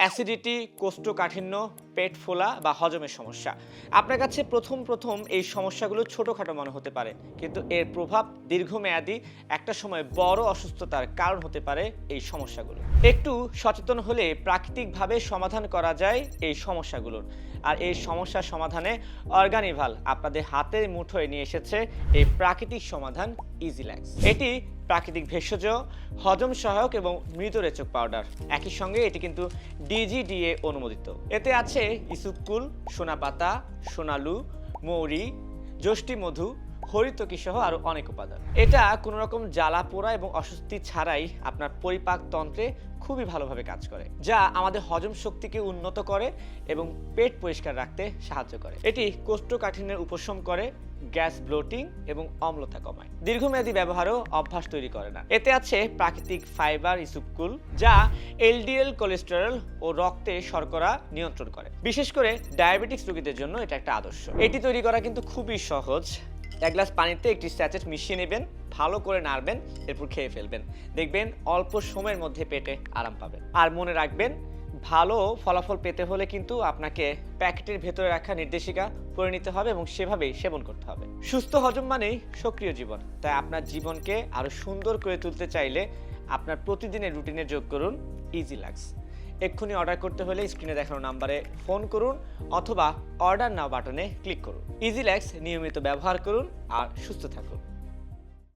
Acidity, কোষ্ঠকাঠিন্য, পেট ফোলা বা হজমের সমস্যা। আপনার কাছে প্রথম এই সমস্যাগুলো ছোটখাটো মনে হতে পারে, কিন্তু এর প্রভাব দীর্ঘমেয়াদী একটা সময় বড় অসুস্থতার কারণ হতে পারে এই সমস্যাগুলো। একটু সচেতন হলে প্রাকৃতিকভাবে সমাধান করা যায় এই সমস্যাগুলোর। আর এই সমস্যার সমাধানে অর্গানিভাল আপনাদের হাতের মুঠোয় নিয়ে এসেছে এই প্রাকৃতিক সমাধান ইজিল্যাক্স। এটি প্রাকৃতিক ভেষজ, হজম সহায়ক এবং মৃদুরেচক পাউডার। একই সঙ্গে এটি কিন্তু ডিজিডিএ অনুমোদিত। এতে আছে ইসুপকুল, সোনাপাতা, সোনালু, মৌরি, যষ্টি মধু, হরিতকি সহ আরো অনেক উপাদান। এটা কোনো রকম জ্বালা পোড়া এবং অস্বস্তি ছাড়াই আপনার পরিপাক তন্ত্রে খুবই ভালোভাবে কাজ করে, যা আমাদের হজম শক্তিকে উন্নত করে এবং পেট পরিষ্কার রাখতে সাহায্য করে। এটি কোষ্ঠকাঠিন্যের উপশম করে, গ্যাস, ব্লোটিং এবং অম্লতা কমায়। দীর্ঘমেয়াদী ব্যবহারও অভ্যাস তৈরি করে না। এতে আছে প্রাকৃতিক ফাইবার ইসুপকুল, যা এলডিএল কোলেস্টেরল ও রক্তে শর্করা নিয়ন্ত্রণ করে। বিশেষ করে ডায়াবেটিক্স রোগীদের জন্য এটা একটা আদর্শ। এটি তৈরি করা কিন্তু খুবই সহজ। এক গ্লাস পানিতে একটি স্যাচেট মিশিয়ে নেবেন, ভালো করে নাড়বেন, এরপর খেয়ে ফেলবেন। দেখবেন অল্প সময়ের মধ্যে পেটে আরাম পাবেন। আর মনে রাখবেন, ভালো ফলাফল পেতে হলে কিন্তু আপনাকে প্যাকেটের ভেতরে রাখা নির্দেশিকা পড়ে নিতে হবে এবং সেভাবেই সেবন করতে হবে। সুস্থ হজম মানেই সক্রিয় জীবন। তাই আপনার জীবনকে আরো সুন্দর করে তুলতে চাইলে আপনার প্রতিদিনের রুটিনে যোগ করুন ইজিল্যাক্স। এক্ষুনি অর্ডার করতে হলে স্ক্রিনে দেখানো নাম্বারে ফোন করুন অথবা অর্ডার নাও বাটনে ক্লিক করুন। ইজিল্যাক্স নিয়মিত ব্যবহার করুন আর সুস্থ থাকুন।